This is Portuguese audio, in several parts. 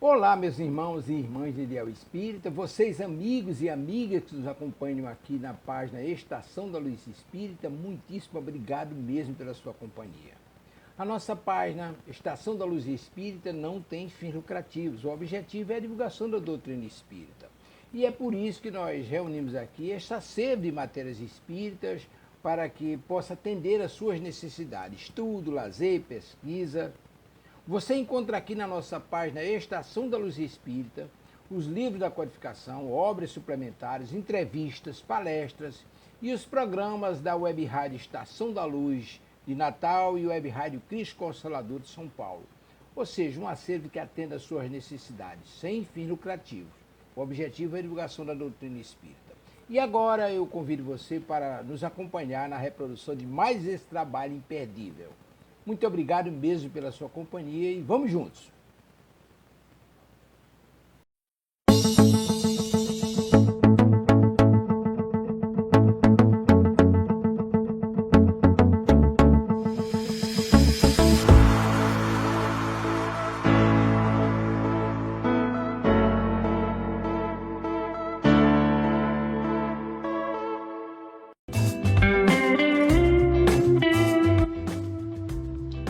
Olá, meus irmãos e irmãs de Ideal Espírita, vocês amigos e amigas que nos acompanham aqui na página Estação da Luz Espírita, muitíssimo obrigado mesmo pela sua companhia. A nossa página Estação da Luz Espírita não tem fins lucrativos, o objetivo é a divulgação da doutrina espírita. E é por isso que nós reunimos aqui esta sede de matérias espíritas para que possa atender às suas necessidades, estudo, lazer, pesquisa. Você encontra aqui na nossa página Estação da Luz Espírita os livros da codificação, obras suplementares, entrevistas, palestras e os programas da Web Rádio Estação da Luz de Natal e Web Rádio Cristo Consolador de São Paulo. Ou seja, um acervo que atenda às suas necessidades, sem fins lucrativos. O objetivo é a divulgação da doutrina espírita. E agora eu convido você para nos acompanhar na reprodução de mais esse trabalho imperdível. Muito obrigado mesmo pela sua companhia e vamos juntos!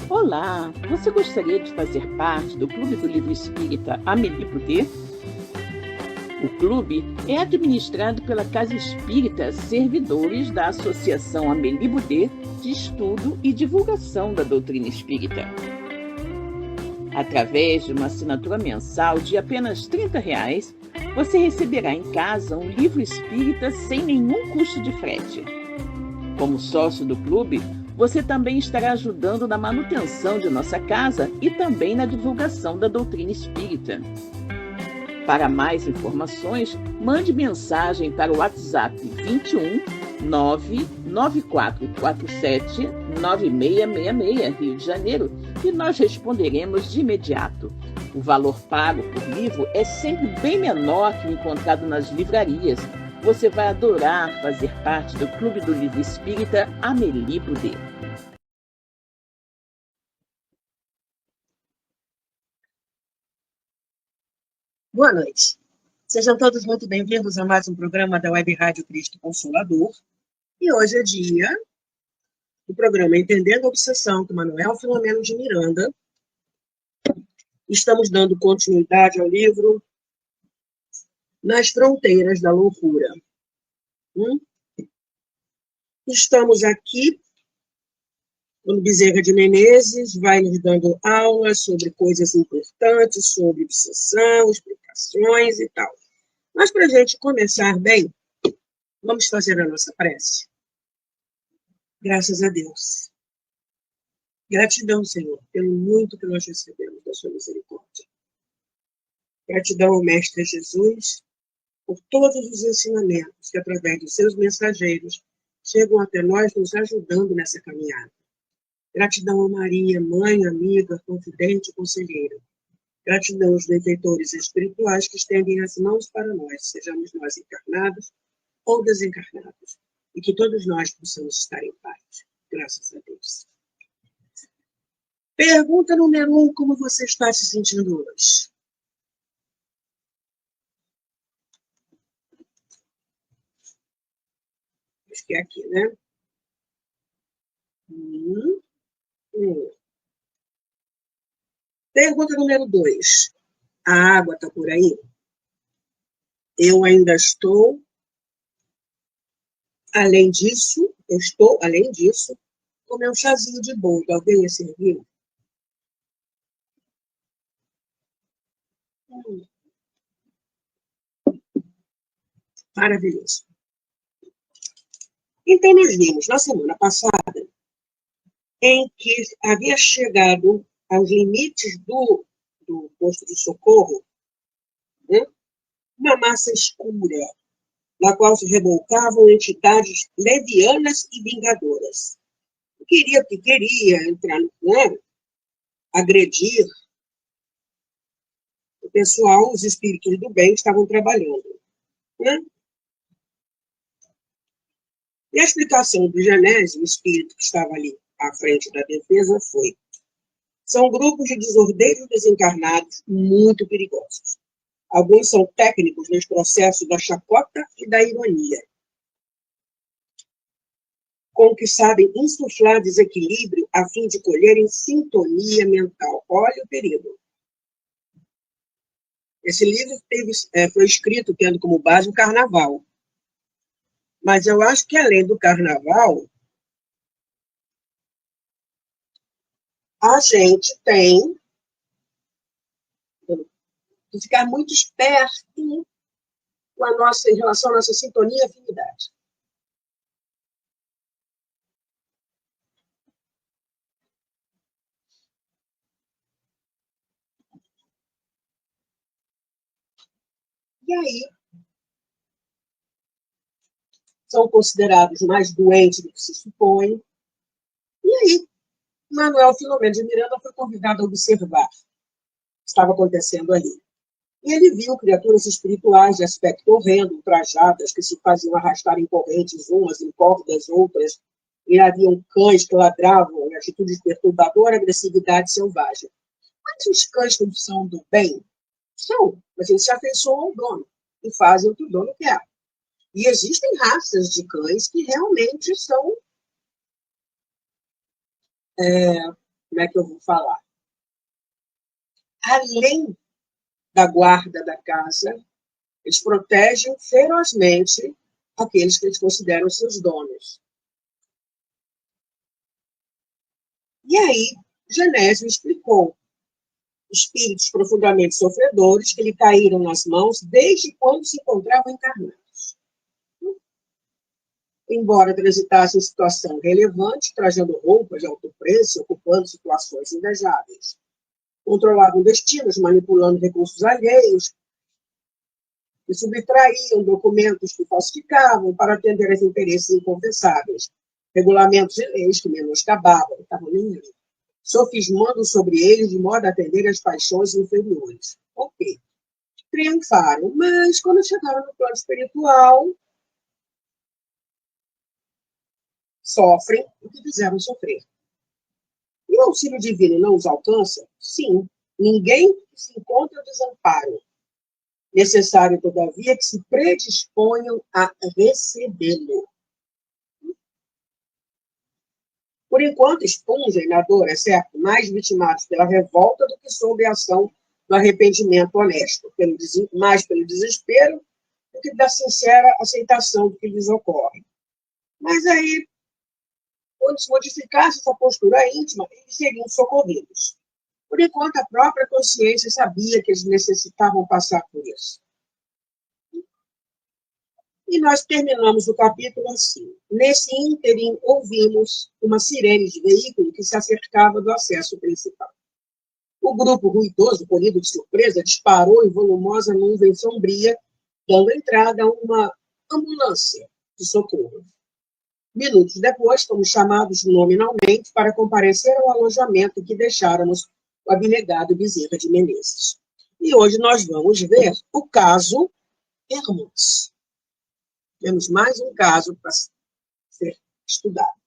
Olá, você gostaria de fazer parte do Clube do Livro Espírita Amélie Boudet? O clube é administrado pela Casa Espírita Servidores da Associação Amélie Boudet de Estudo e Divulgação da Doutrina Espírita. Através de uma assinatura mensal de apenas R$ 30, você receberá em casa um livro espírita sem nenhum custo de frete. Como sócio do clube, você também estará ajudando na manutenção de nossa casa e também na divulgação da doutrina espírita. Para mais informações, mande mensagem para o WhatsApp 21 99447 9666, Rio de Janeiro, e nós responderemos de imediato. O valor pago por livro é sempre bem menor que o encontrado nas livrarias. Você vai adorar fazer parte do Clube do Livro Espírita Amélie Boudet. Boa noite. Sejam todos muito bem-vindos a mais um programa da Web Rádio Cristo Consolador. E hoje é dia do programa Entendendo a Obsessão, com Manuel Filomeno de Miranda. Estamos dando continuidade ao livro Nas Fronteiras da Loucura. Estamos aqui, quando Bezerra de Menezes vai nos dando aulas sobre coisas importantes, sobre obsessão, explicações e tal. Mas, para a gente começar bem, vamos fazer a nossa prece. Graças a Deus. Gratidão, Senhor, pelo muito que nós recebemos da sua misericórdia. Gratidão ao Mestre Jesus por todos os ensinamentos que, através dos seus mensageiros, chegam até nós, nos ajudando nessa caminhada. Gratidão a Maria, mãe, amiga, confidente e conselheira. Gratidão aos benfeitores espirituais que estendem as mãos para nós, sejamos nós encarnados ou desencarnados, e que todos nós possamos estar em paz. Graças a Deus. Pergunta número 1, como você está se sentindo hoje? Acho que é aqui, né? Pergunta número 2. A água está por aí? Eu ainda estou. Além disso, com meu chazinho de boldo. Alguém me serviu? Maravilhoso. Então, nós vimos na semana passada em que havia chegado aos limites do posto de socorro, né, uma massa escura, na qual se revolcavam entidades levianas e vingadoras. Queria entrar no plano, agredir o pessoal, os espíritos do bem estavam trabalhando. Né? E a explicação do Genésio, o espírito que estava ali à frente da defesa, foi: São grupos de desordeiros desencarnados muito perigosos. Alguns são técnicos nos processos da chacota e da ironia, com que sabem insuflar desequilíbrio a fim de colherem sintonia mental. Olha o perigo. Esse livro foi escrito tendo como base o carnaval. Mas eu acho que, além do carnaval, a gente tem que ficar muito esperto com em relação à nossa sintonia e afinidade. E aí, são considerados mais doentes do que se supõe. E aí, Manuel Filomeno de Miranda foi convidado a observar o que estava acontecendo ali. E ele viu criaturas espirituais de aspecto horrendo, ultrajadas, que se faziam arrastar em correntes umas em cordas das outras, e haviam cães que ladravam em atitudes perturbadoras, agressividade selvagem. Mas os cães que são do bem, são, mas eles se afeiçoam ao dono e fazem o que o dono quer. E existem raças de cães que realmente são, como é que eu vou falar? Além da guarda da casa, eles protegem ferozmente aqueles que eles consideram seus donos. E aí, Genésio explicou espíritos profundamente sofredores que lhe caíram nas mãos desde quando se encontravam encarnados. Embora transitassem em situação relevante, trajando roupas de alto preço, ocupando situações invejáveis. Controlavam destinos, manipulando recursos alheios, que subtraíam documentos que falsificavam para atender aos interesses inconfessáveis, regulamentos e leis que menoscabavam, estavam nem aí, sofismando sobre eles de modo a atender às paixões inferiores. Ok. Triunfaram, mas quando chegaram no plano espiritual, sofrem o que fizeram sofrer. E o auxílio divino não os alcança? Sim. Ninguém se encontra desamparo. Necessário, todavia, que se predisponham a recebê-lo. Por enquanto, expungem na dor, é certo, mais vitimados pela revolta do que sob a ação do arrependimento honesto, mais pelo desespero do que da sincera aceitação do que lhes ocorre. Mas aí, quando se modificasse essa postura íntima, eles seriam socorridos. Por enquanto, a própria consciência sabia que eles necessitavam passar por isso. E nós terminamos o capítulo assim. Nesse ínterim, ouvimos uma sirene de veículo que se acercava do acesso principal. O grupo ruidoso, colhido de surpresa, disparou em volumosa nuvem sombria, dando entrada a uma ambulância de socorro. Minutos depois, fomos chamados nominalmente para comparecer ao alojamento que deixáramos o abnegado Bezerra de Menezes. E hoje nós vamos ver o caso Hermans. Temos mais um caso para ser estudado.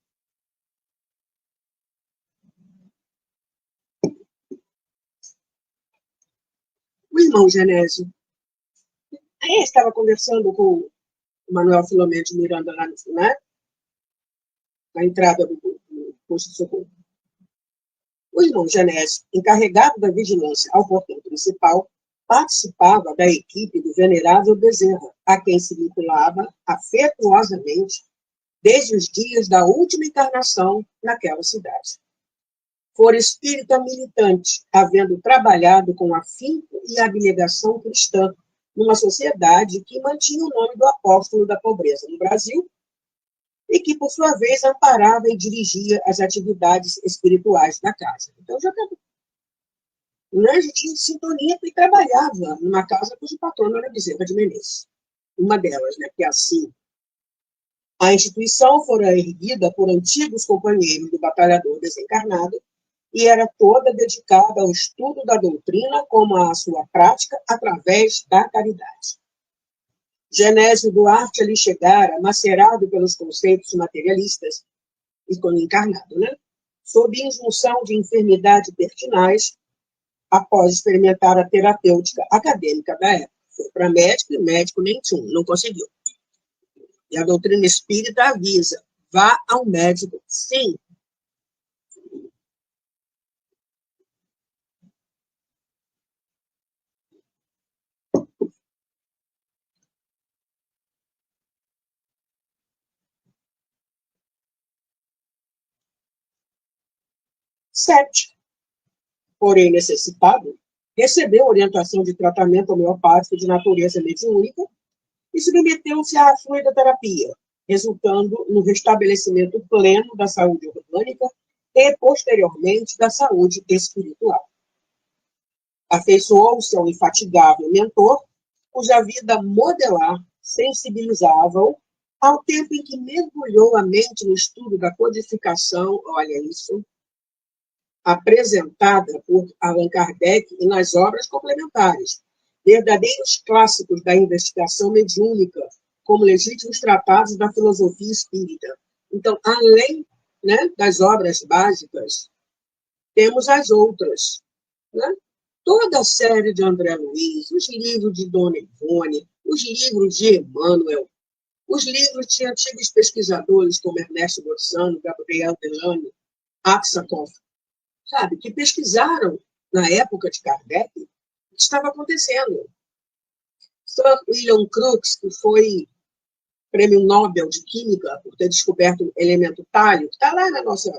O irmão Genésio aí estava conversando com o Manuel Filomeno de Miranda lá na entrada do posto de socorro. O irmão Genésio, encarregado da vigilância ao portão principal, participava da equipe do venerável Bezerra, a quem se vinculava afetuosamente desde os dias da última encarnação naquela cidade. Fora espírita militante, havendo trabalhado com afinco e abnegação cristã numa sociedade que mantinha o nome do apóstolo da pobreza no Brasil e que, por sua vez, amparava e dirigia as atividades espirituais da casa. Então, já acabou. A gente tinha sintonia e trabalhava numa casa cujo patrono era Bezerra de Menezes. Uma delas, que é assim. A instituição fora erguida por antigos companheiros do batalhador desencarnado e era toda dedicada ao estudo da doutrina como à sua prática através da caridade. Genésio Duarte ali chegara, macerado pelos conceitos materialistas, e quando encarnado, sob injunção de enfermidade pertinaz, após experimentar a terapêutica acadêmica da época. Foi para médico, e o médico nem tinha, não conseguiu. E a doutrina espírita avisa, vá ao médico, sim. Sete, porém necessitado, recebeu orientação de tratamento homeopático de natureza mediúnica e submeteu-se à fluidoterapia, resultando no restabelecimento pleno da saúde orgânica e, posteriormente, da saúde espiritual. Afeiçoou-se ao infatigável mentor, cuja vida modelar sensibilizava-o, ao tempo em que mergulhou a mente no estudo da codificação, olha isso, apresentada por Allan Kardec e nas obras complementares, verdadeiros clássicos da investigação mediúnica, como legítimos tratados da filosofia espírita. Então, além, né, das obras básicas, temos as outras, né? Toda a série de André Luiz, os livros de Dona Ivone, os livros de Emmanuel, os livros de antigos pesquisadores como Ernesto Borsano, Gabriel Delane, Aksakoff, sabe, que pesquisaram, na época de Kardec, o que estava acontecendo. Sir William Crookes, que foi prêmio Nobel de Química por ter descoberto o elemento tálio, que está lá na nossa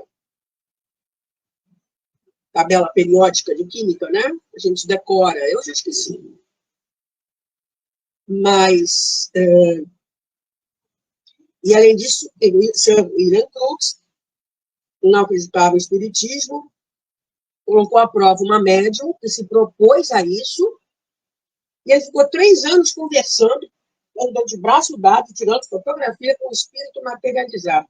tabela periódica de química, né? A gente decora, eu já esqueci. Mas, e além disso, Sir William Crookes não acreditava no espiritismo, colocou à prova uma médium que se propôs a isso, e ele ficou 3 anos conversando, andando de braço dado, tirando fotografia com o espírito materializado.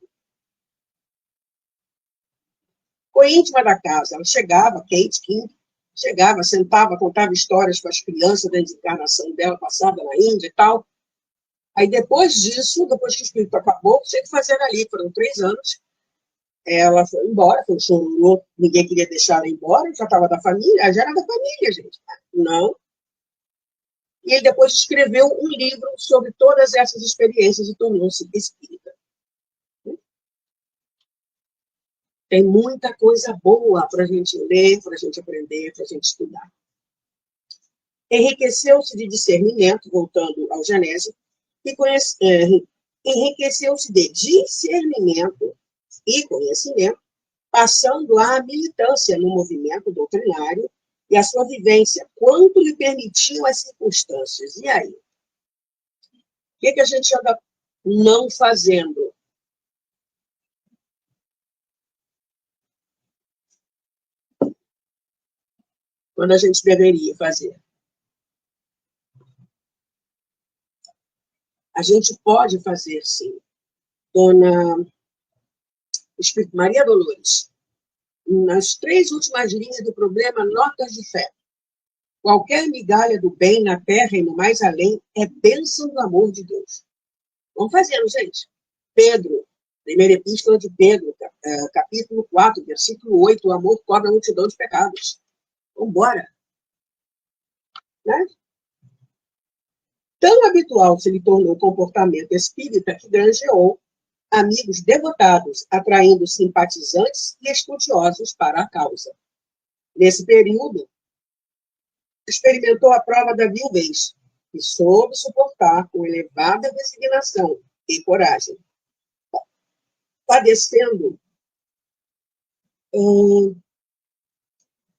Foi íntima da casa. Ela chegava, Kate King, chegava, sentava, contava histórias para as crianças da desencarnação dela, passada na Índia e tal. Aí, depois disso, depois que o espírito acabou, tinha que fazer ali, foram 3 anos. Ela foi embora, foi um chororô, ninguém queria deixar ela embora, já estava da família, já era da família, gente. Não. E ele depois escreveu um livro sobre todas essas experiências e tornou-se espírita. Tem muita coisa boa para a gente ler, para a gente aprender, para a gente estudar. Enriqueceu-se de discernimento, voltando ao Genésio, e enriqueceu-se de discernimento e conhecimento, passando à militância no movimento doutrinário e a sua vivência, quanto lhe permitiam as circunstâncias. E aí? O que a gente anda não fazendo? Quando a gente deveria fazer? A gente pode fazer, sim. Dona Espírito Maria Dolores, nas 3 últimas linhas do problema Notas de Fé. Qualquer migalha do bem na terra e no mais além é bênção do amor de Deus. Vamos fazendo, gente. Pedro, primeira epístola de Pedro, capítulo 4, versículo 8, o amor cobre a multidão de pecados. Vamos embora. Né? Tão habitual se lhe tornou o comportamento espírita que granjeou amigos devotados, atraindo simpatizantes e estudiosos para a causa. Nesse período, experimentou a prova da viuvez e soube suportar com elevada resignação e coragem, padecendo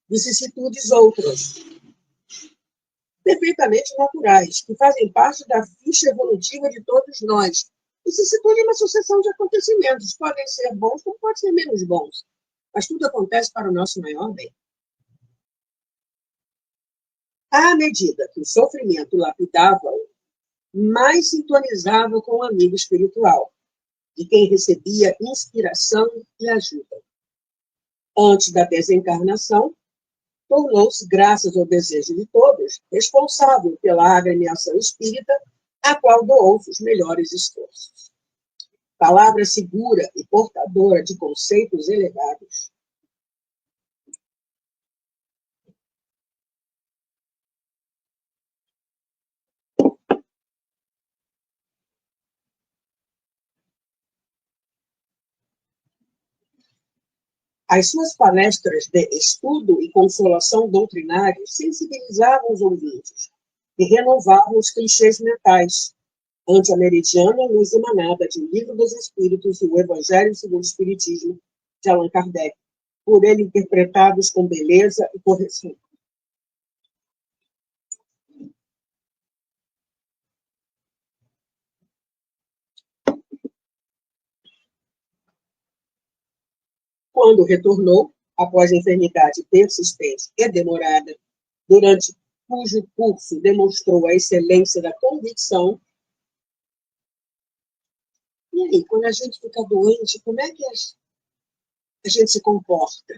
vicissitudes outras, perfeitamente naturais, que fazem parte da ficha evolutiva de todos nós. Vicissitude é uma sucessão de acontecimentos, podem ser bons como podem ser menos bons, mas tudo acontece para o nosso maior bem. À medida que o sofrimento lapidava-o, mais sintonizava com o amigo espiritual, de quem recebia inspiração e ajuda. Antes da desencarnação, tornou-se, graças ao desejo de todos, responsável pela agremiação espírita, a qual doou os melhores esforços. Palavra segura e portadora de conceitos elevados, As suas palestras de estudo e consolação doutrinários sensibilizavam os ouvintes e renovavam os clichês mentais ante a meridiana luz emanada de O Livro dos Espíritos e o Evangelho segundo o Espiritismo, de Allan Kardec, por ele interpretados com beleza e correção. Quando retornou, após a enfermidade persistente e demorada, durante cujo curso demonstrou a excelência da convicção. E aí, quando a gente fica doente, como é que a gente se comporta?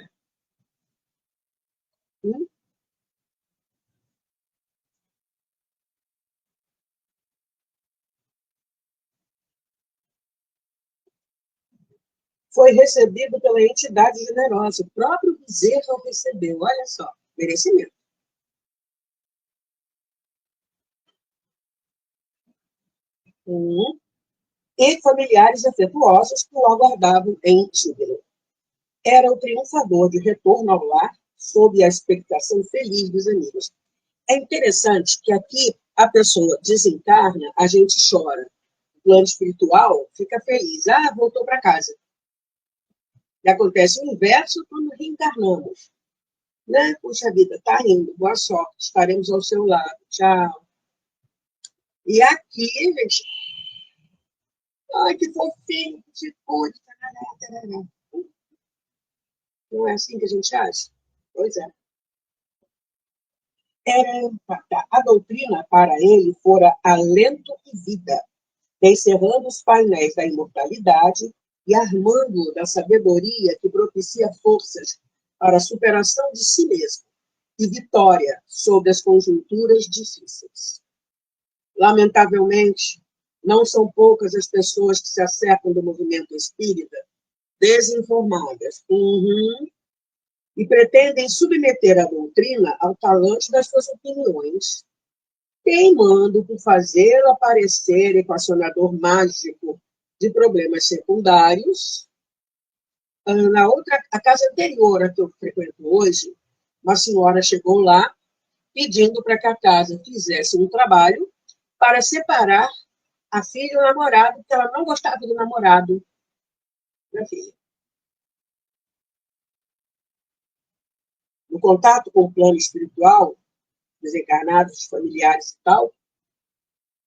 Foi recebido pela entidade generosa. O próprio Bezerra o recebeu. Olha só, merecimento. E familiares afetuosos que o aguardavam em júbilo. Era o triunfador de retorno ao lar, sob a expectação feliz dos amigos. É interessante que aqui a pessoa desencarna, a gente chora. O plano espiritual fica feliz. Ah, voltou para casa. E acontece o inverso quando reencarnamos. Né? Puxa vida, tá indo, boa sorte, estaremos ao seu lado, tchau. E aqui, gente, ai, que fofinho, que se cuide, tarará. Não é assim que a gente acha? Pois é. A doutrina, para ele, fora alento e vida, encerrando os painéis da imortalidade e armando-o da sabedoria que propicia forças para a superação de si mesmo e vitória sobre as conjunturas difíceis. Lamentavelmente, não são poucas as pessoas que se acercam do movimento espírita, desinformadas, e pretendem submeter a doutrina ao talante das suas opiniões, teimando por fazê-la aparecer equacionador mágico de problemas secundários. A casa anterior a que eu frequento hoje, uma senhora chegou lá pedindo para que a casa fizesse um trabalho para separar a filha e o namorado, porque ela não gostava do namorado da filha. No contato com o plano espiritual, desencarnados, familiares e tal,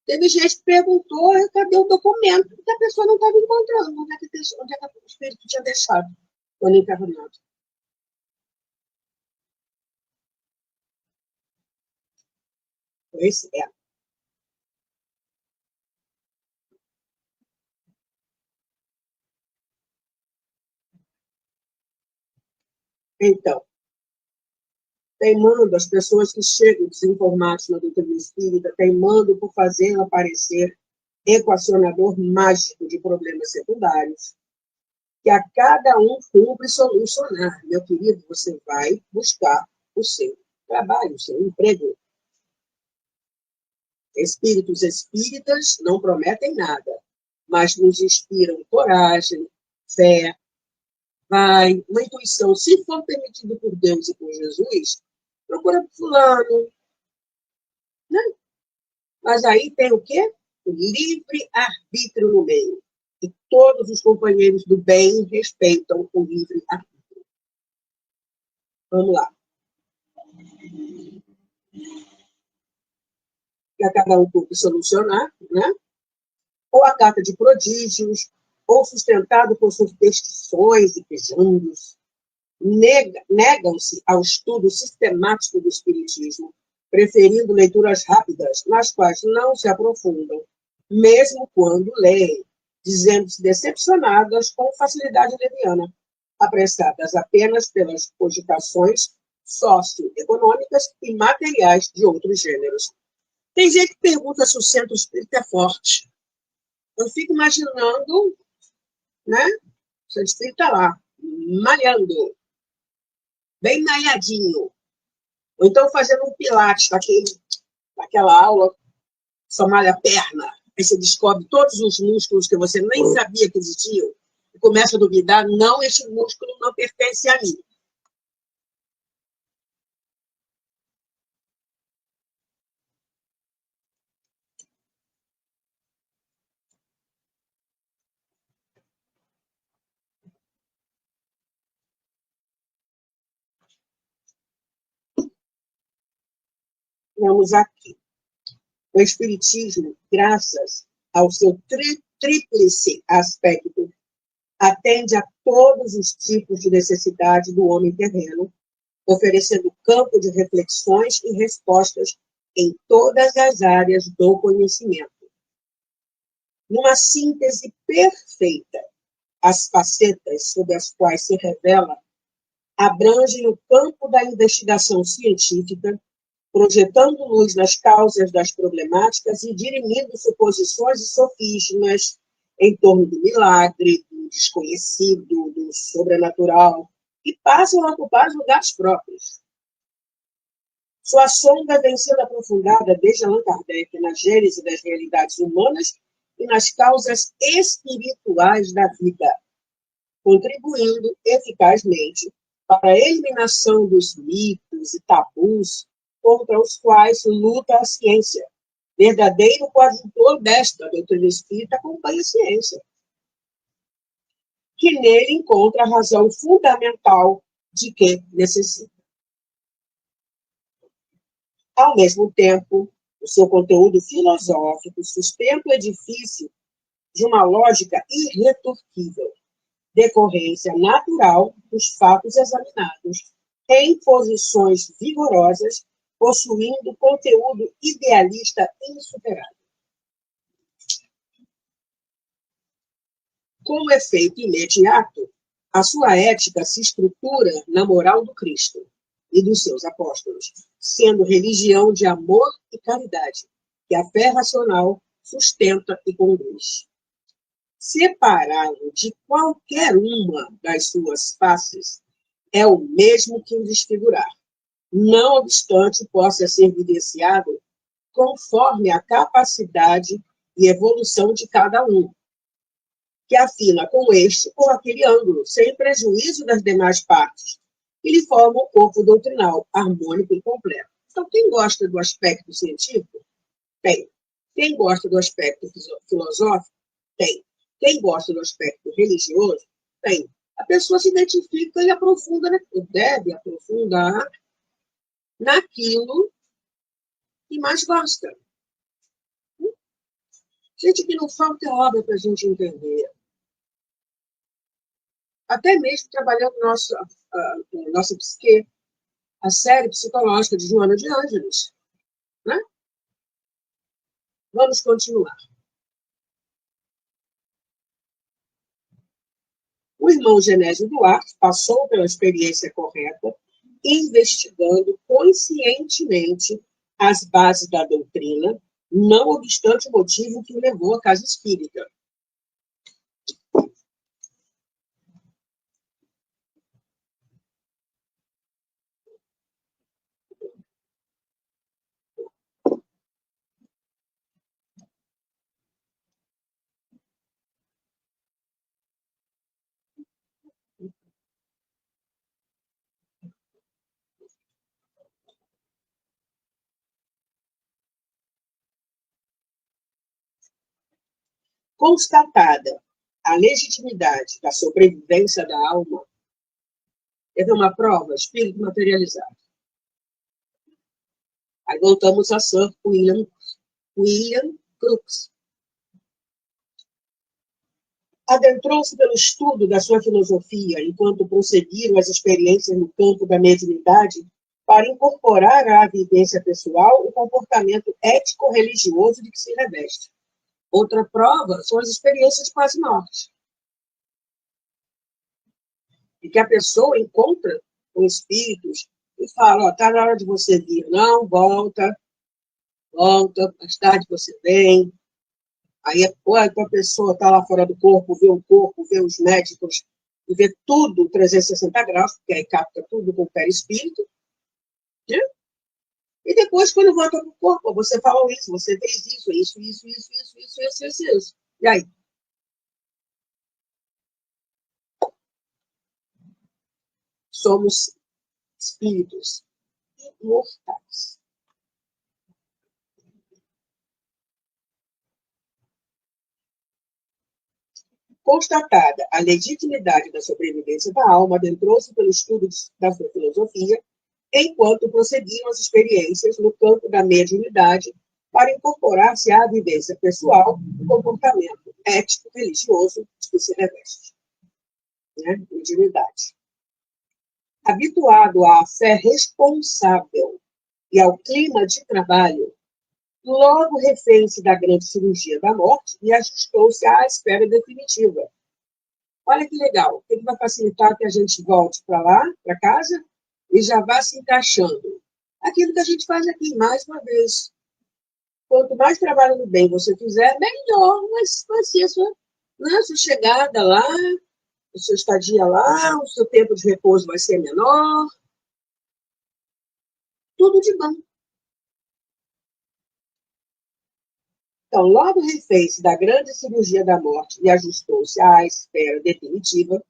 teve gente que perguntou cadê o documento, porque a pessoa não estava encontrando, onde é que o espírito tinha deixado quando encarnado. Pois é. Então, teimando as pessoas que chegam desinformadas na doutrina espírita, teimando por fazê-la aparecer equacionador mágico de problemas secundários, que a cada um cumpre solucionar. Meu querido, você vai buscar o seu trabalho, o seu emprego. Espíritos espíritas não prometem nada, mas nos inspiram coragem, fé, uma intuição. Se for permitido por Deus e por Jesus, procura por fulano. Né? Mas aí tem o quê? O livre-arbítrio no meio. E todos os companheiros do bem respeitam o livre-arbítrio. Vamos lá. E a cada um cumpre solucionar, né? Ou a carta de prodígios, ou sustentado por superstições e pejandos, negam-se ao estudo sistemático do espiritismo, preferindo leituras rápidas, nas quais não se aprofundam, mesmo quando leem, dizendo-se decepcionadas com facilidade leviana, apressadas apenas pelas cogitações socioeconômicas e materiais de outros gêneros. Tem gente que pergunta se o centro espírita é forte. Eu fico imaginando, né? O centro espírita lá, malhando, bem malhadinho. Ou então fazendo um pilates daquela aula, só malha a perna. Aí você descobre todos os músculos que você nem sabia que existiam. e começa a duvidar, não, este músculo não pertence a mim. Vamos aqui. O Espiritismo, graças ao seu tríplice aspecto, atende a todos os tipos de necessidade do homem terreno, oferecendo campo de reflexões e respostas em todas as áreas do conhecimento. Numa síntese perfeita, as facetas sob as quais se revela abrangem o campo da investigação científica, projetando luz nas causas das problemáticas e dirimindo suposições e sofismas em torno do milagre, do desconhecido, do sobrenatural, e passam a ocupar lugares próprios. Sua sonda vem sendo aprofundada desde Allan Kardec na gênese das realidades humanas e nas causas espirituais da vida, contribuindo eficazmente para a eliminação dos mitos e tabus contra os quais luta a ciência. Verdadeiro coadjutor desta doutrina espírita acompanha a ciência, que nele encontra a razão fundamental de que necessita. Ao mesmo tempo, o seu conteúdo filosófico sustenta o edifício de uma lógica irretorquível, decorrência natural dos fatos examinados, em posições vigorosas, possuindo conteúdo idealista insuperável. Como efeito imediato, a sua ética se estrutura na moral do Cristo e dos seus apóstolos, sendo religião de amor e caridade, que a fé racional sustenta e conduz. Separá-lo de qualquer uma das suas faces é o mesmo que o desfigurar, não obstante possa ser evidenciado conforme a capacidade e evolução de cada um, que afina com este ou aquele ângulo, sem prejuízo das demais partes, e lhe forma o corpo doutrinal, harmônico e completo. Então, quem gosta do aspecto científico, tem. Quem gosta do aspecto filosófico, tem. Quem gosta do aspecto religioso, tem. A pessoa se identifica e aprofunda, deve aprofundar naquilo que mais gosta. Gente, que não falta obra para a gente entender. Até mesmo trabalhando nossa psique, a série psicológica de Joana de Ângeles. Né? Vamos continuar. O irmão Genésio Duarte passou pela experiência correta, investigando conscientemente as bases da doutrina, não obstante o motivo que o levou à casa espírita. Constatada a legitimidade da sobrevivência da alma, teve uma prova, espírito materializado. Aí voltamos a Sir William Crookes. Adentrou-se pelo estudo da sua filosofia, enquanto prosseguiram as experiências no campo da mediunidade, para incorporar à vivência pessoal o comportamento ético-religioso de que se reveste. Outra prova são as experiências de quase morte. E que a pessoa encontra com espíritos e fala, está na hora de você vir. Não, volta, mais tarde você vem. Aí a pessoa está lá fora do corpo, vê os médicos, e vê tudo 360 graus, porque aí capta tudo com o perispírito. Né? E depois, quando volta para o corpo, você falou isso, você fez isso. E aí? somos espíritos imortais. Constatada a legitimidade da sobrevivência da alma, adentrou-se pelo estudo da sua filosofia, enquanto prosseguiam as experiências no campo da mediunidade para incorporar-se à vivência pessoal e comportamento ético-religioso de que se reveste. Mediunidade. Habituado à fé responsável e ao clima de trabalho, logo refém-se da grande cirurgia da morte e ajustou-se à espera definitiva. Olha que legal, o que vai facilitar que a gente volte para lá, para casa, e já vá se encaixando. Aquilo que a gente faz aqui, mais uma vez. Quanto mais trabalho no bem você fizer, melhor vai ser a sua chegada lá, a sua estadia lá, o seu tempo de repouso vai ser menor. Tudo de bom. Então, logo refez-se da grande cirurgia da morte e ajustou-se à espera definitiva,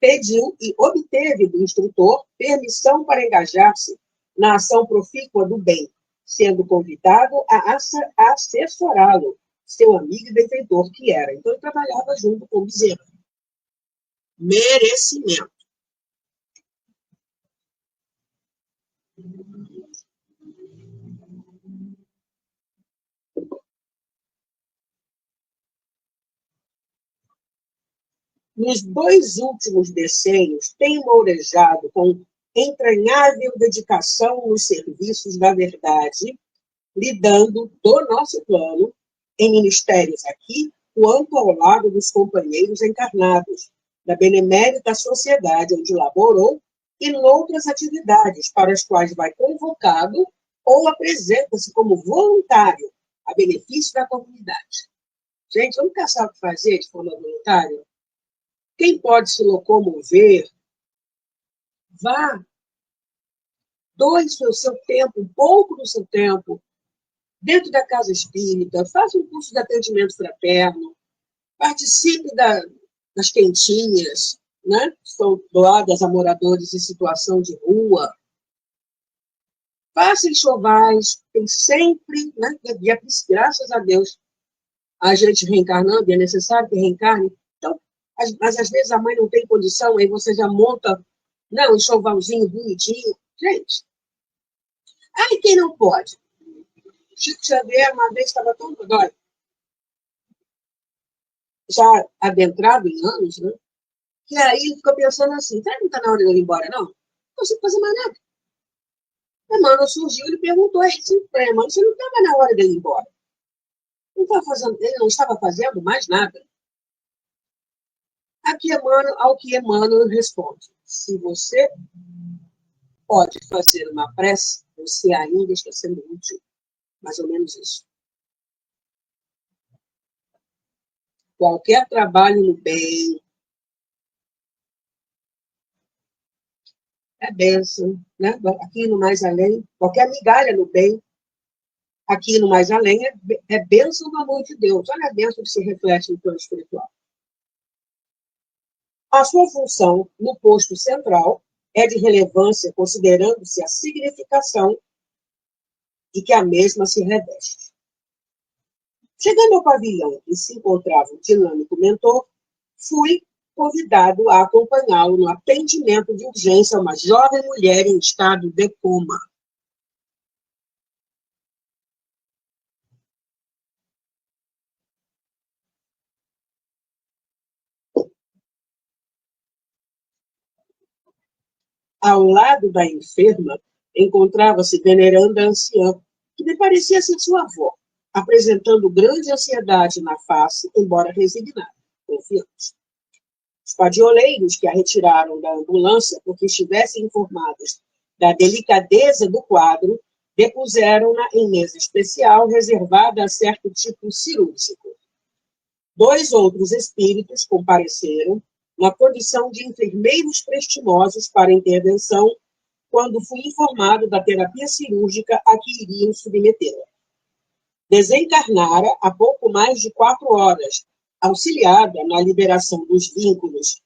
pediu e obteve do instrutor permissão para engajar-se na ação profícua do bem, sendo convidado a assessorá-lo, seu amigo e benfeitor que era. Então, ele trabalhava junto com o Bezerra. Merecimento. Nos 2 últimos decênios, tem mourejado com entranhável dedicação nos serviços da verdade, lidando do nosso plano em ministérios aqui, quanto ao lado dos companheiros encarnados, da benemérita sociedade onde laborou e noutras atividades para as quais vai convocado ou apresenta-se como voluntário a benefício da comunidade. Gente, vamos caçar o que fazer de forma voluntária? Quem pode se locomover, vá, doe o seu tempo, um pouco do seu tempo, dentro da casa espírita, faça um curso de atendimento fraterno, participe das quentinhas, né, que são doadas a moradores em situação de rua. Faça enxovais, tem sempre, né, graças a Deus, a gente reencarnando, e é necessário que reencarne. Então, mas às vezes a mãe não tem condição, aí você já monta, um enxovalzinho bonitinho. Gente, aí quem não pode? Chico Xavier uma vez estava tão dói, já adentrado em anos, né? Que aí ficou pensando assim, será que não está na hora de eu ir embora, não? Não consigo fazer mais nada. Emmanuel surgiu e ele perguntou a esse Emmanuel se não estava na hora de ir embora. Ele não estava fazendo mais nada. Ao que Emmanuel responde, se você pode fazer uma prece, você ainda está sendo útil. Mais ou menos isso. Qualquer trabalho no bem é bênção, né? Aqui no mais além, qualquer migalha no bem, aqui no mais além, é bênção do amor de Deus. Olha a bênção que se reflete no plano espiritual. A sua função no posto central é de relevância, considerando-se a significação de que a mesma se reveste. Chegando ao pavilhão em que se encontrava o dinâmico mentor, fui convidado a acompanhá-lo no atendimento de urgência a uma jovem mulher em estado de coma. Ao lado da enferma, encontrava-se veneranda anciã, que me parecia ser sua avó, apresentando grande ansiedade na face, embora resignada, confiante. Os padioleiros que a retiraram da ambulância porque estivessem informados da delicadeza do quadro, depuseram-na em mesa especial reservada a certo tipo cirúrgico. 2 outros espíritos compareceram na condição de enfermeiros prestimosos para a intervenção, quando fui informado da terapia cirúrgica a que iriam submetê-la. Desencarnara há pouco mais de 4 horas, auxiliada na liberação dos vínculos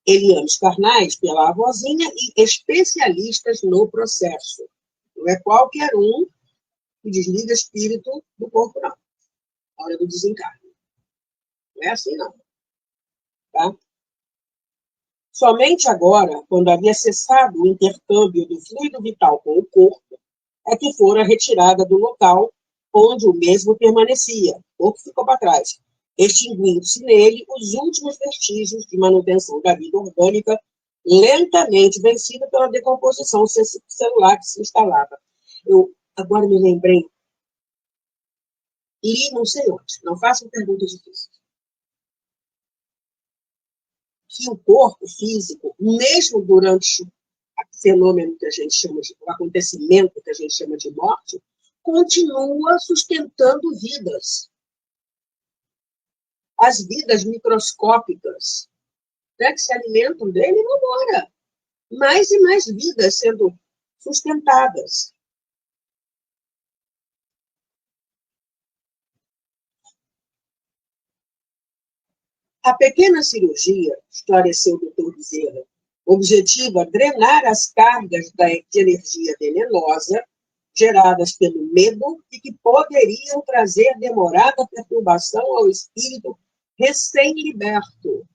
elianos carnais pela avózinha e especialistas no processo. Não é qualquer um que desliga espírito do corpo, não, na hora do desencarne. Não é assim, não. Tá? Somente agora, quando havia cessado o intercâmbio do fluido vital com o corpo, é que fora retirada do local onde o mesmo permanecia. O corpo ficou para trás, extinguindo-se nele os últimos vestígios de manutenção da vida orgânica, lentamente vencida pela decomposição celular que se instalava. Eu agora me lembrei, li não sei onde, não façam perguntas difíceis, que o corpo físico, mesmo durante o fenômeno que a gente chama de, o acontecimento que a gente chama de morte, continua sustentando vidas. As vidas microscópicas, né, que se alimentam dele, não mora. Mais e mais vidas sendo sustentadas. A pequena cirurgia, esclareceu o Dr. Bezerra, objetiva drenar as cargas de energia venenosa geradas pelo medo e que poderiam trazer demorada perturbação ao espírito recém-liberto.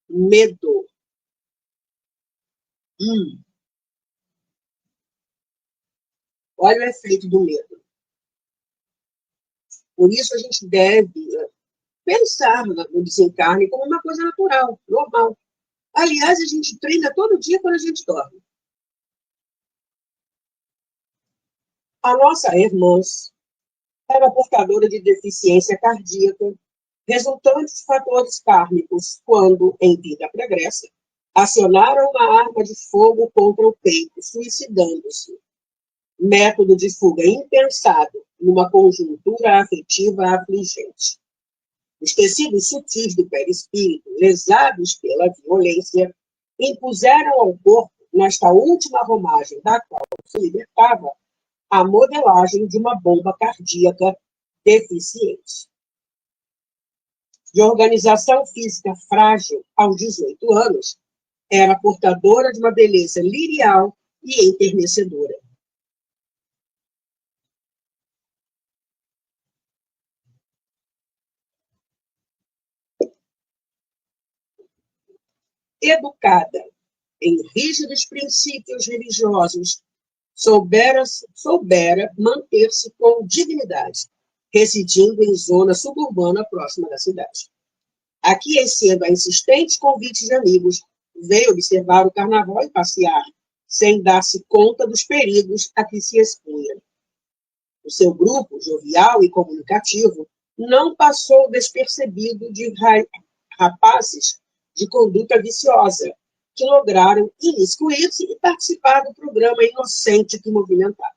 Medo. Olha o efeito do medo. Por isso a gente deve pensar no desencarne como uma coisa natural, normal. Aliás, a gente treina todo dia quando a gente dorme. A nossa irmã era portadora de deficiência cardíaca, resultante de fatores kármicos, quando, em vida pregressa, acionaram uma arma de fogo contra o peito, suicidando-se. Método de fuga impensado numa conjuntura afetiva afligente. Os tecidos sutis do perispírito, lesados pela violência, impuseram ao corpo, nesta última romagem da qual se libertava, a modelagem de uma bomba cardíaca deficiente. De organização física frágil aos 18 anos, era portadora de uma beleza lirial e enternecedora. Educada em rígidos princípios religiosos, soubera manter-se com dignidade, residindo em zona suburbana próxima da cidade. Aquecendo a insistentes convites de amigos, veio observar o carnaval e passear, sem dar-se conta dos perigos a que se expunha. O seu grupo, jovial e comunicativo, não passou despercebido de rapazes de conduta viciosa, que lograram imiscuir-se e participar do programa inocente que movimentava.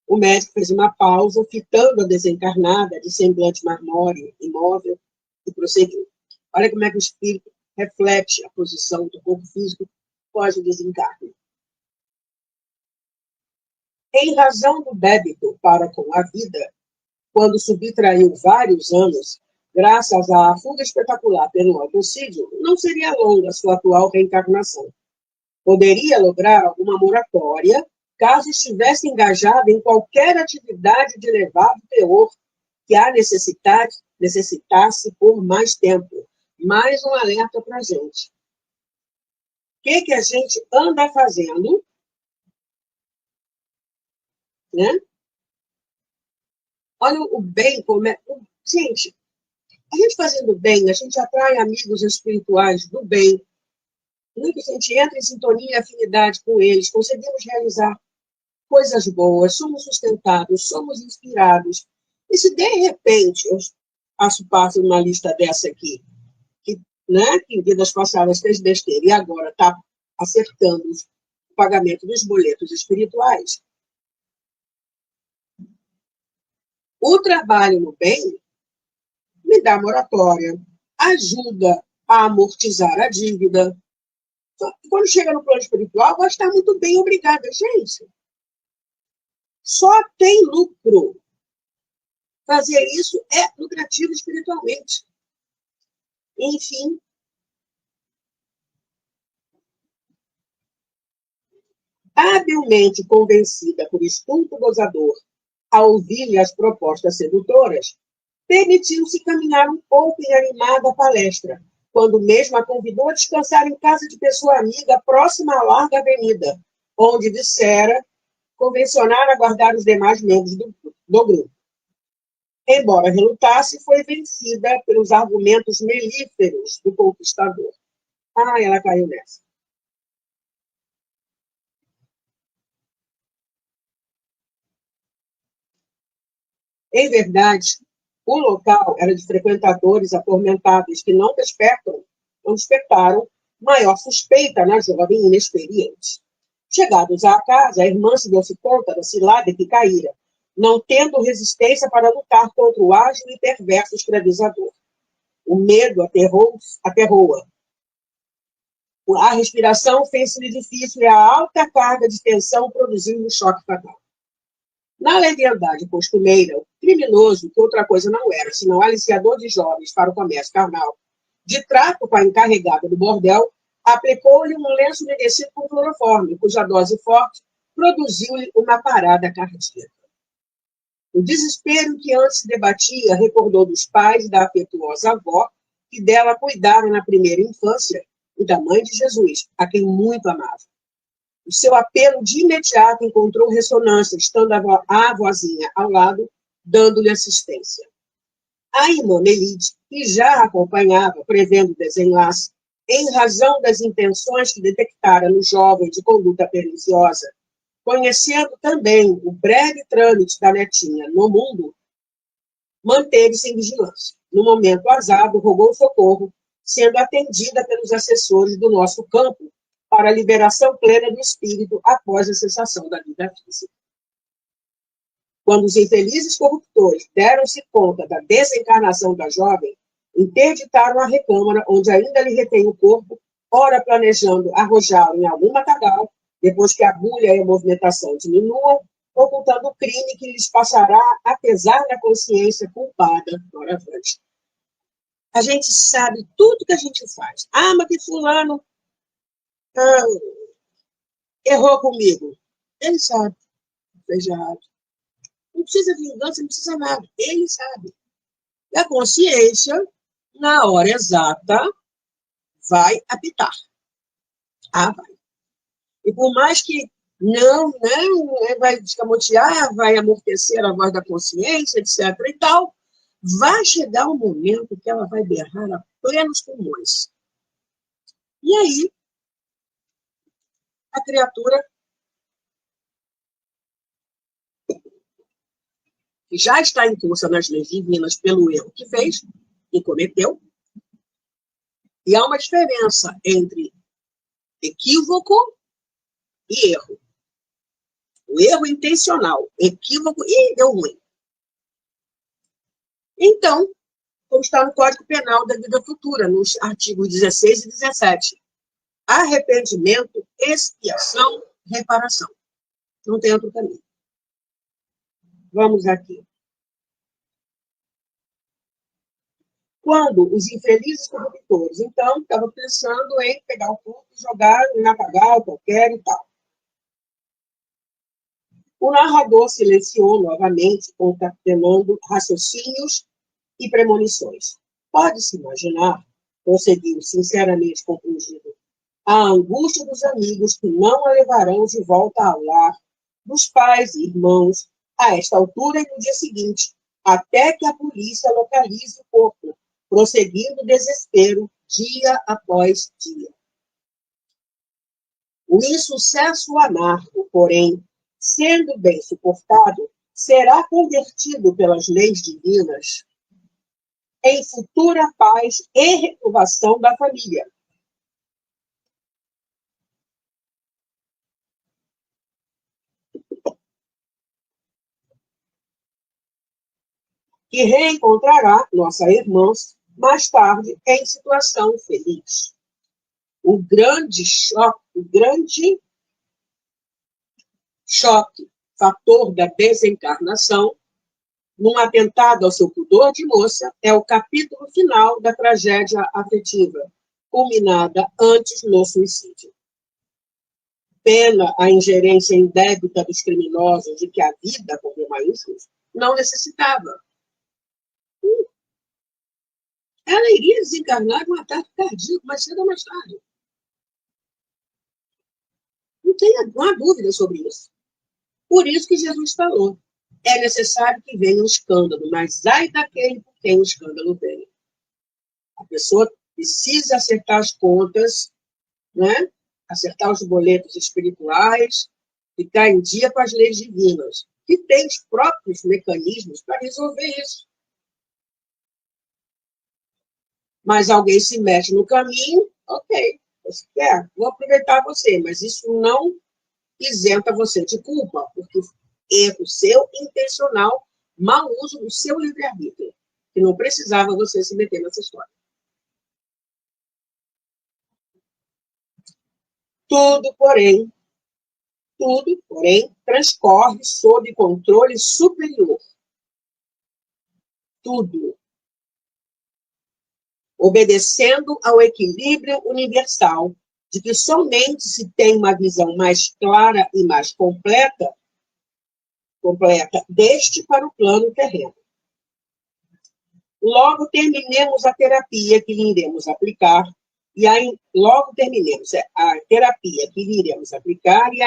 O médico fez uma pausa, fitando a desencarnada de semblante marmóreo, imóvel, e prosseguiu. Olha como é que o espírito reflete a posição do corpo físico após o desencarne. Em razão do débito para com a vida, quando subtraiu vários anos, graças à fuga espetacular pelo autocídio, não seria longa sua atual reencarnação. Poderia lograr alguma moratória, caso estivesse engajado em qualquer atividade de elevado teor que a necessitasse por mais tempo. Mais um alerta para a gente. O que a gente anda fazendo, né? Olha o bem como é... Gente, a gente fazendo bem, a gente atrai amigos espirituais do bem. Muito a gente entra em sintonia e afinidade com eles, conseguimos realizar coisas boas, somos sustentados, somos inspirados. E se de repente eu passo numa lista dessa aqui, que em vidas passadas fez besteira e agora está acertando o pagamento dos boletos espirituais, o trabalho no bem me dá moratória, ajuda a amortizar a dívida. Quando chega no plano espiritual, vai estar muito bem, obrigada, gente. Só tem lucro. Fazer isso é lucrativo espiritualmente. Enfim, habilmente convencida por instinto gozador a ouvir-lhe as propostas sedutoras, permitiu-se caminhar um pouco em animada palestra, quando mesmo a convidou a descansar em casa de pessoa amiga próxima à larga avenida, onde dissera convencionar aguardar os demais membros do grupo. Embora relutasse, foi vencida pelos argumentos melíferos do conquistador. Ah, ela caiu nessa. Em verdade, o local era de frequentadores atormentados que não despertaram maior suspeita na jovem inexperiente. Chegados à casa, a irmã se deu-se conta da cilada que caíra, não tendo resistência para lutar contra o ágil e perverso escravizador. O medo aterrou-a. A respiração fez-se-lhe difícil e a alta carga de tensão produziu um choque fatal. Na leviandade costumeira, o criminoso, que outra coisa não era, senão aliciador de jovens para o comércio carnal, de trato com a encarregada do bordel, aplicou-lhe um lenço umedecido com cloroforme, cuja dose forte produziu-lhe uma parada cardíaca. O desespero que antes se debatia recordou dos pais e da afetuosa avó, que dela cuidaram na primeira infância, e da mãe de Jesus, a quem muito amava. O seu apelo de imediato encontrou ressonância, estando a avózinha ao lado, dando-lhe assistência. A irmã Melide, que já a acompanhava, prevendo o desenlace, em razão das intenções que detectara no jovem de conduta perniciosa, conhecendo também o breve trâmite da netinha no mundo, manteve-se em vigilância. No momento azado, rogou socorro, sendo atendida pelos assessores do nosso campo, para a liberação plena do espírito após a cessação da vida física. Quando os infelizes corruptores deram-se conta da desencarnação da jovem, interditaram a recâmara onde ainda lhe retém o corpo, ora planejando arrojá-lo em algum matagal, depois que a bulha e a movimentação diminuam, ocultando o crime que lhes passará, apesar da consciência culpada doravante. A gente sabe tudo que a gente faz. Ah, mas que fulano errou comigo. Ele sabe que fez errado. Não precisa vingança, não precisa nada. Ele sabe. E a consciência, na hora exata, vai apitar. Ah, vai. E por mais que não, vai escamotear, vai amortecer a voz da consciência, etc. e tal, vai chegar um momento que ela vai berrar a plenos pulmões. E aí, a criatura que já está em curso nas leis divinas pelo erro que fez e cometeu, e há uma diferença entre equívoco e erro. O erro intencional, equívoco, e deu ruim. Então, como está no Código Penal da Vida Futura, nos artigos 16 e 17. Arrependimento, expiação, reparação. Não tem outro caminho. Vamos aqui. Quando os infelizes corruptores, então, estavam pensando em pegar o corpo e jogar em matagal qualquer e tal. O narrador silenciou novamente, concatenando raciocínios e premonições. Pode-se imaginar, prosseguiu sinceramente compungido, a angústia dos amigos que não a levarão de volta ao lar, dos pais e irmãos, a esta altura e no dia seguinte, até que a polícia localize o corpo, prosseguindo o desespero dia após dia. O insucesso amargo, porém, sendo bem suportado, será convertido pelas leis divinas em futura paz e renovação da família. Que reencontrará nossa irmã mais tarde em situação feliz. O grande choque, fator da desencarnação, num atentado ao seu pudor de moça, é o capítulo final da tragédia afetiva, culminada antes no suicídio. pena a ingerência indébita dos criminosos de que a vida, com B maiúsculos, não necessitava. Ela iria desencarnar com um ataque cardíaco mais cedo ou mais tarde. Não há dúvida sobre isso. Por isso que Jesus falou, é necessário que venha um escândalo, mas ai daquele por quem o escândalo vem. A pessoa precisa acertar as contas, né? Acertar os boletos espirituais, ficar em dia com as leis divinas, que tem os próprios mecanismos para resolver isso. Mas alguém se mete no caminho, ok, você quer, vou aproveitar você, mas isso não isenta você de culpa, porque erro seu intencional, mau uso do seu livre-arbítrio, que não precisava você se meter nessa história. Tudo, porém, transcorre sob controle superior. Tudo. Obedecendo ao equilíbrio universal, de que somente se tem uma visão mais clara e mais completa deste para o plano terreno. Logo terminemos a terapia que lhe iremos aplicar, e a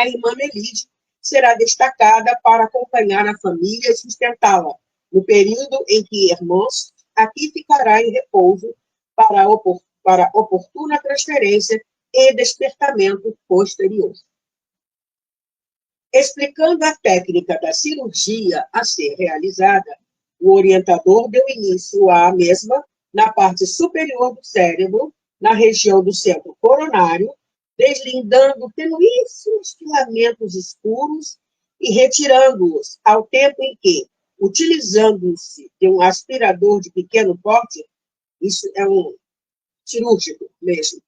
irmã Melide será destacada para acompanhar a família e sustentá-la, no período em que Irmãos aqui ficará em repouso para oportuna transferência e despertamento posterior. Explicando a técnica da cirurgia a ser realizada, o orientador deu início à mesma na parte superior do cérebro, na região do centro coronário, deslindando tenuíssimos filamentos escuros e retirando-os ao tempo em que, utilizando-se de um aspirador de pequeno porte, isso é um cirúrgico mesmo,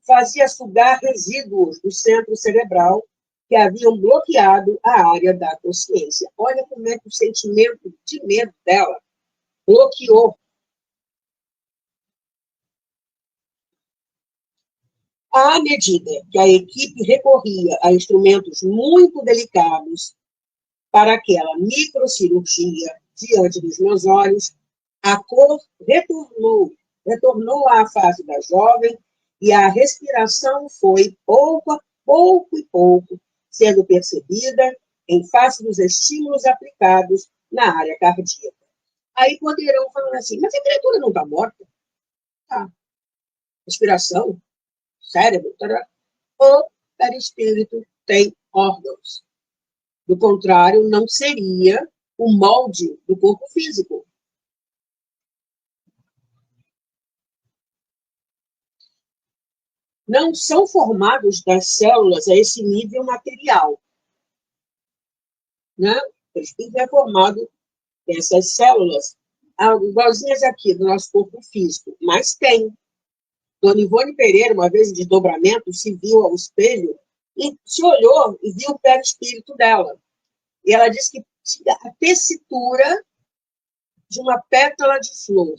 fazia sugar resíduos do centro cerebral que haviam bloqueado a área da consciência. Olha como é que o sentimento de medo dela bloqueou. À medida que a equipe recorria a instrumentos muito delicados para aquela microcirurgia diante dos meus olhos, a cor retornou à face da jovem e a respiração foi, pouco a pouco, sendo percebida em face dos estímulos aplicados na área cardíaca. Aí poderão falar assim, mas a criatura não está morta? Tá. Respiração, cérebro, o perispírito tem órgãos. Do contrário, não seria o molde do corpo físico. Não são formados das células a esse nível material. Né? O perispírito é formado dessas células, igualzinhas aqui do nosso corpo físico, mas tem. Dona Ivone Pereira, uma vez em desdobramento, se viu ao espelho e se olhou e viu o perispírito dela. E ela disse que tinha a tessitura de uma pétala de flor.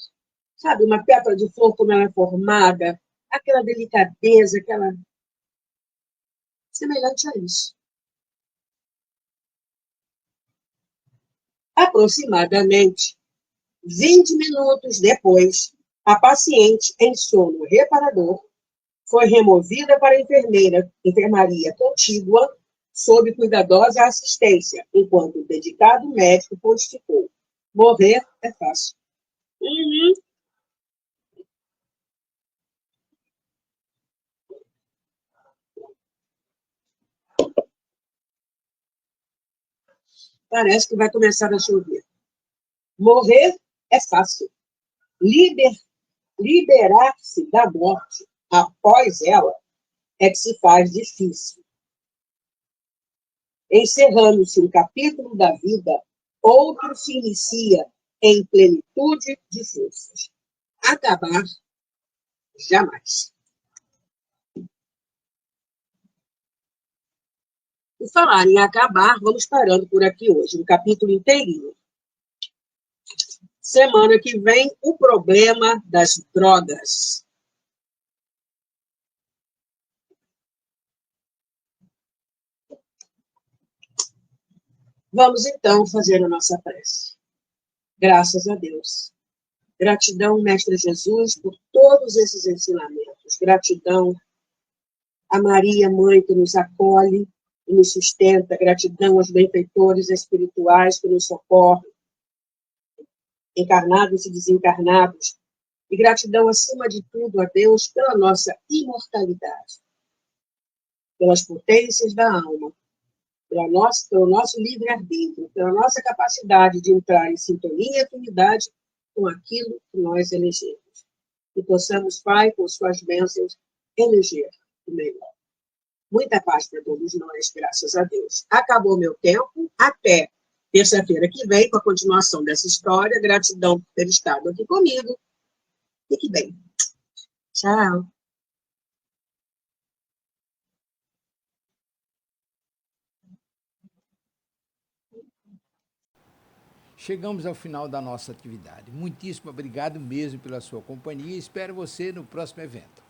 Sabe, uma pétala de flor, como ela é formada, aquela delicadeza, aquela... semelhante a isso. Aproximadamente 20 minutos depois, a paciente, em sono reparador, foi removida para a enfermaria contígua, sob cuidadosa assistência, enquanto o dedicado médico pontificou. Morrer é fácil. Uhum. Parece que vai começar a chover. Morrer é fácil. Liberar-se da morte após ela é que se faz difícil. Encerrando-se um capítulo da vida, outro se inicia em plenitude de forças. Acabar, jamais. Por falar em acabar, vamos parando por aqui hoje, um capítulo inteirinho. Semana que vem, o problema das drogas. Vamos então fazer a nossa prece. Graças a Deus. Gratidão, Mestre Jesus, por todos esses ensinamentos. Gratidão a Maria, Mãe, que nos acolhe e nos sustenta. Gratidão aos benfeitores espirituais que nos socorrem, encarnados e desencarnados. E gratidão, acima de tudo, a Deus pela nossa imortalidade, pelas potências da alma, pelo nosso livre-arbítrio, pela nossa capacidade de entrar em sintonia e afinidade com aquilo que nós elegemos. E possamos, Pai, com suas bênçãos, eleger o melhor. Muita paz para todos nós, graças a Deus. Acabou meu tempo, até terça-feira que vem, com a continuação dessa história. Gratidão por ter estado aqui comigo. Fique bem. Tchau. Chegamos ao final da nossa atividade. Muitíssimo obrigado mesmo pela sua companhia e espero você no próximo evento.